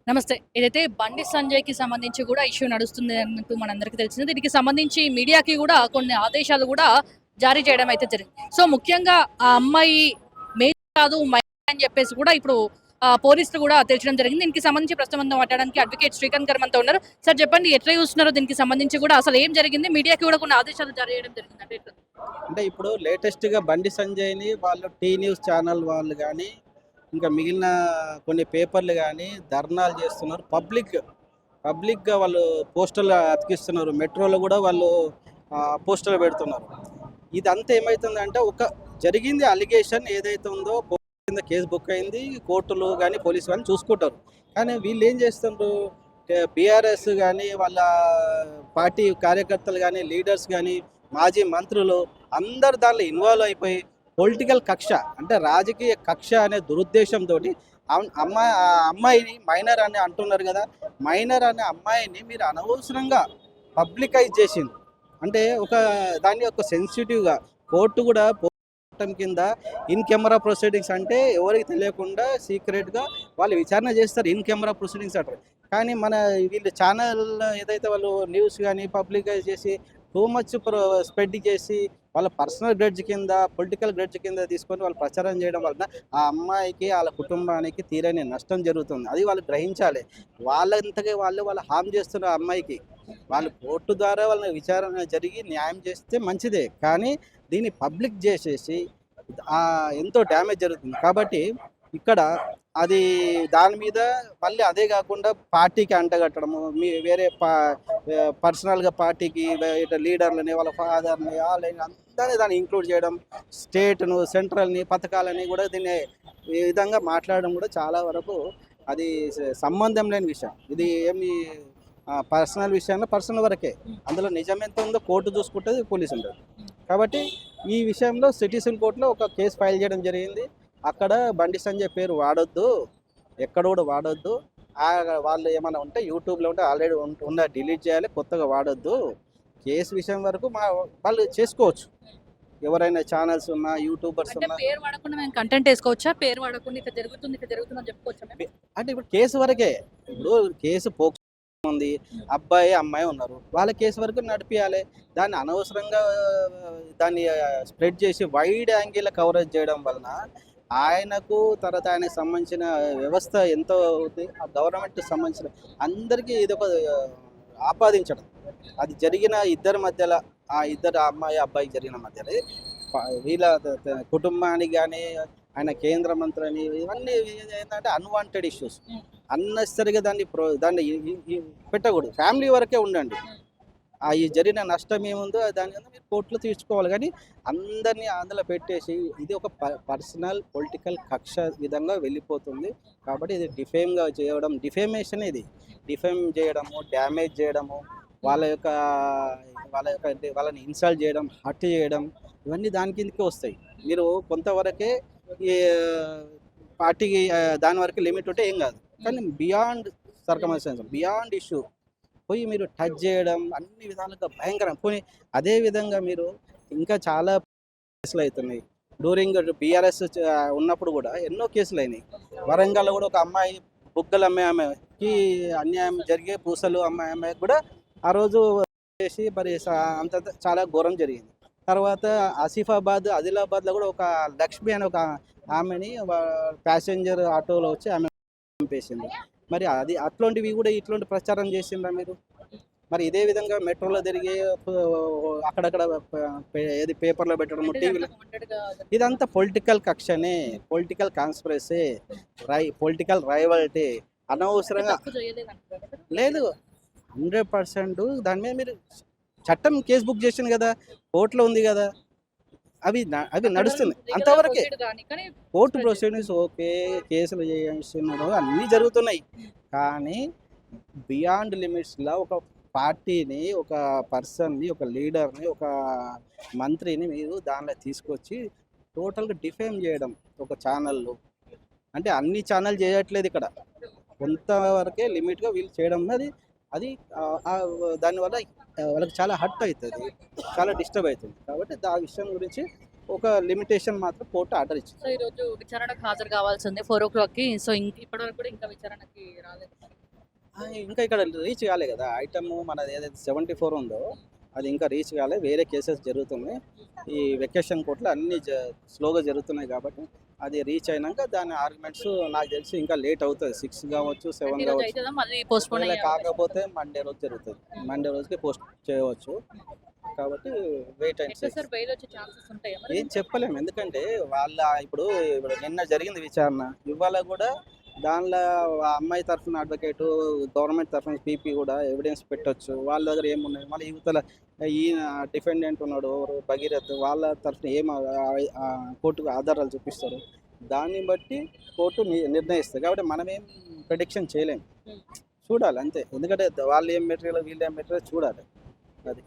నమస్తే. ఏదైతే బండి సంజయ్‌కి సంబంధించి గూడా ఇష్యూ నడుస్తుంది అన్నట్టు మనందరికీ తెలిసిందే. దీనికి సంబంధించి మీడియాకి గూడా కొన్ని ఆదేశాలు గూడా జారీ చేయడం అయితే జరిగింది. సో, ముఖ్యంగా ఆ అమ్మాయి మేజర్ కాదు మైనర్ అని చెప్పేసి కూడా ఇప్పుడు పోలీసులు గూడా తెలియడం జరిగింది. దీనికి సంబంధించి ప్రస్తుతం మనతో మాట్లాడడానికి అడ్వకేట్ శ్రీకాంత్ గారు మనతో ఉన్నారు. సార్ చెప్పండి ఎట్లా చూస్తున్నారో దీనికి సంబంధించి కూడా అసలు ఏం జరిగింది? మీడియాకి కూడా కొన్ని ఆదేశాలు జారీ చేయడం జరిగింది. అంటే ఎట్లా? అంటే ఇప్పుడు లేటెస్ట్‌గా బండి సంజయ్‌ని వాళ్ళు టీ న్యూస్ ఛానల్ వాళ్ళు గానీ, ఇంకా మిగిలిన కొన్ని పేపర్‌లు గానీ ధర్నాలు చేస్తున్నారు. పబ్లిక్‌గా వాళ్ళు పోస్టర్‌లు అతికిస్తున్నారు. మెట్రోలో గూడా వాళ్ళు పోస్టర్‌లు పెడుతున్నారు. ఇదంతా ఏమైతుందంటే జరిగింది అలిగేషన్ ఏదైతే ఉందో కింద కేసు బుక్ అయింది. కోర్టులు గానీ, పోలీసు గానీ చూసుకుంటారు. కానీ వీళ్ళేం చేస్తుండ్రు బీఆర్ఎస్ గానీ, వాళ్ళ పార్టీ కార్యకర్తలు గానీ, లీడర్స్ గానీ, మాజీ మంత్రులు అందరు దానిలో ఇన్వాల్వ్ అయిపోయి పొలిటికల్ కక్ష అంటే రాజకీయ కక్ష అనే దురుద్దేశంతోటి అమ్మాయిని మైనర్ అని అంటున్నారు కదా. మైనర్ అనే అమ్మాయిని మీరు అనవసరంగా పబ్లికైజ్ చేసింది. అంటే దాన్ని ఒక సెన్సిటివ్గా కోర్టు కూడా చట్టం కింద ఇన్ కెమెరా ప్రొసీడింగ్స్ అంటే ఎవరికి తెలియకుండా సీక్రెట్గా వాళ్ళు విచారణ చేస్తారు. ఇన్ కెమెరా ప్రొసీడింగ్స్ అంటారు. కానీ వీళ్ళు ఛానల్ ఏదైతే వాళ్ళు న్యూస్ కానీ పబ్లికైజ్ చేసి టూ మచ్ స్ప్రెడ్ చేసి వాళ్ళ పర్సనల్ గ్రెడ్జ్ కింద పొలిటికల్ గ్రెడ్జ్ కింద తీసుకొని వాళ్ళు ప్రచారం చేయడం వలన ఆ అమ్మాయికి వాళ్ళ కుటుంబానికి తీరని నష్టం జరుగుతుంది. అది వాళ్ళు గ్రహించాలి. వాళ్ళంతగా వాళ్ళ హామ్ చేస్తున్న అమ్మాయికి వాళ్ళు కోర్టు ద్వారా వాళ్ళని విచారణ జరిగి న్యాయం చేస్తే మంచిదే. కానీ దీన్ని పబ్లిక్ చేసేసి ఎంతో డ్యామేజ్ జరుగుతుంది. కాబట్టి ఇక్కడ అది దాని మీద మళ్ళీ అదే కాకుండా పార్టీకి అంటగట్టడము, వేరే పర్సనల్గా పార్టీకి లీడర్లని వాళ్ళ ఫాదర్ని వాళ్ళని అందరినీ దాన్ని ఇంక్లూడ్ చేయడం, స్టేట్ను సెంట్రల్ని పథకాలని కూడా దీన్ని ఈ విధంగా మాట్లాడడం కూడా చాలా వరకు అది సంబంధం లేని విషయం. ఇది ఏమి పర్సనల్ విషయంలో పర్సనల్ వరకే. అందులో నిజం ఎంత ఉందో కోర్టు చూసుకుంటుంది, పోలీసు ఉంటుంది. కాబట్టి ఈ విషయంలో సిటిజన్ కోర్టులో ఒక కేసు ఫైల్ చేయడం జరిగింది. అక్కడ బండి సంజయ్ పేరు వాడొద్దు, ఎక్కడ కూడా వాడొద్దు. వాళ్ళు ఏమైనా ఉంటే యూట్యూబ్లో ఉంటే ఆల్రెడీ ఉన్న డిలీట్ చేయాలి, కొత్తగా వాడొద్దు. కేసు విషయం వరకు వాళ్ళు చేసుకోవచ్చు. ఎవరైనా ఛానల్స్ ఉన్నా యూట్యూబర్స్ ఉన్నా పేరు వాడకుండా మేము కంటెంట్ వేసుకోవచ్చా? పేరు వాడకుండా ఇట్లా జరుగుతుంది అని చెప్పుకోవచ్చా? అంటే ఇప్పుడు కేసు వరకే. ఇప్పుడు కేసు ఉంది, అబ్బాయి అమ్మాయి ఉన్నారు, వాళ్ళ కేసు వరకు నడిపియాలి. దాన్ని అనవసరంగా దాన్ని స్ప్రెడ్ చేసి వైడ్ యాంగిల్ కవరేజ్ చేయడం వలన ఆయనకు తర్వాత ఆయనకు సంబంధించిన వ్యవస్థ ఎంతో ఆ గవర్నమెంట్ సంబంధించిన అందరికీ ఇది ఒక ఆపాదించడం. అది జరిగిన ఇద్దరి మధ్యలో ఆ ఇద్దరు అమ్మాయి అబ్బాయి జరిగిన మధ్యలో వీళ్ళ కుటుంబానికి కానీ ఆయన కేంద్ర మంత్రి అని ఇవన్నీ ఏంటంటే అన్వాంటెడ్ ఇష్యూస్. అన్నెసరిగా దాన్ని పెట్టకూడదు. ఫ్యామిలీ వరకే ఉండండి. ఈ జరిగిన నష్టం ఏముందో దాని మీద మీరు కోర్టులో తీర్చుకోవాలి. కానీ అందరినీ అందులో పెట్టేసి ఇది ఒక పర్సనల్ పొలిటికల్ కక్ష విధంగా వెళ్ళిపోతుంది. కాబట్టి ఇది డిఫేమ్గా చేయడం, డిఫేమేషన్ ఇది. డిఫేమ్ చేయడము, డ్యామేజ్ చేయడము, వాళ్ళని ఇన్సల్ట్ చేయడం, హర్ట్ చేయడం, ఇవన్నీ దాని కిందకే వస్తాయి. మీరు కొంతవరకే ఈ పార్టీకి దాని వరకు లిమిట్ ఉంటే ఏం కాదు. కానీ బియాండ్ సర్కమ్స్టాన్స్, బియాండ్ ఇష్యూ పోయి మీరు టచ్ చేయడం అన్ని విధాలుగా భయంకరం. పోయి అదేవిధంగా మీరు ఇంకా చాలా కేసులు అవుతున్నాయి. డ్యూరింగ్ బీఆర్ఎస్ ఉన్నప్పుడు కూడా ఎన్నో కేసులు అయినాయి. వరంగల్లో కూడా ఒక అమ్మాయి బుగ్గలు ఆమెకి అన్యాయం జరిగే పూసలు అమ్మాయికి కూడా ఆ రోజు చేసి మరి అంత చాలా ఘోరం జరిగింది. తర్వాత ఆదిలాబాద్లో కూడా ఒక లక్ష్మి అనే ఒక ఆమెని ప్యాసింజర్ ఆటోలో వచ్చి ఆమె చంపేసింది. మరి అది అట్లాంటివి కూడా ఇట్లాంటి ప్రచారం చేసిండ్రా మీరు? మరి ఇదే విధంగా మెట్రోలో తిరిగి అక్కడక్కడ ఏది పేపర్లో పెట్టడం, టీవీలో, ఇదంతా political కక్షనే, political conspiracy, political rivalry. అనవసరంగా లేదు. 100% దాని మీద మీరు చట్టం కేసు బుక్ చేసింది కదా, కోర్టులో ఉంది కదా, అవి నడుస్తుంది అంతవరకే. కోర్టు ప్రొసీడింగ్స్ ఓకే, కేసులు చేస్తున్నారు, అన్నీ జరుగుతున్నాయి. కానీ బియాండ్ లిమిట్స్లో ఒక పార్టీని, ఒక పర్సన్ని, ఒక లీడర్ని, ఒక మంత్రిని మీరు దానిలో తీసుకొచ్చి టోటల్గా డిఫేమ్ చేయడం ఒక ఛానల్లో. అంటే అన్ని ఛానల్ చేయట్లేదు ఇక్కడ, కొంతవరకే లిమిట్గా వీళ్ళు చేయడం. అది దానివల్ల వాళ్ళకి చాలా హర్ట్ అవుతుంది, చాలా డిస్టర్బ్ అవుతుంది. కాబట్టి ఆ విషయం గురించి ఒక లిమిటేషన్ మాత్రం కోర్టు ఆర్డర్ ఇచ్చింది. సో ఈ రోజు విచారణకు హాజరు కావాల్సింది 4 o'clockకి. సో ఇప్పటివరకు కూడా ఇంకా విచారణకి రాలేదు. ఇంకా ఇక్కడ రీచ్ కాలే కదా ఐటమ్ మనది ఏదైతే 74 ఉందో అది ఇంకా రీచ్ కాలే. వేరే కేసెస్ జరుగుతున్నాయి. ఈ వెకేషన్ కోర్టులో అన్ని స్లోగా జరుగుతున్నాయి కాబట్టి అది రీచ్ అయినాక దాని ఆర్గ్యుమెంట్స్ నాకు తెలిసి ఇంకా లేట్ అవుతుంది. 6 కావచ్చు, 7 ఈ రోజు కావచ్చు. అవుతుందా మళ్ళీ పోస్ట్పోన్ ఒకవేళ కాకపోతే మండే రోజు జరుగుతుంది. మండే రోజుకి పోస్ట్ చేయవచ్చు. కాబట్టి wait and see. Sir bail వచ్చే ఛాన్సెస్ ఉంటాయా మరి? ఏం చెప్పలేము, ఎందుకంటే ఇప్పుడు నిన్న జరిగింది విచారణ. ఇవాళ కూడా దానిలో ఆ అమ్మాయి తరఫున అడ్వకేటు, గవర్నమెంట్ తరఫున పీపీ కూడా ఎవిడెన్స్ పెట్టొచ్చు. వాళ్ళ దగ్గర ఏమున్నాయి, మళ్ళీ యువతల ఈయన డిఫెండెంట్ ఉన్నాడు ఎవరు భగీరథ్, వాళ్ళ తరఫున ఏం కోర్టుకు ఆధారాలు చూపిస్తారు. దాన్ని బట్టి కోర్టు నిర్ణయిస్తుంది. కాబట్టి మనం ఏం ప్రిడిక్షన్ చేయలేము, చూడాలి అంతే. ఎందుకంటే వాళ్ళు ఏం మెటీరియల్ వీళ్ళు ఏం మెటీరియల్ చూడాలి. అది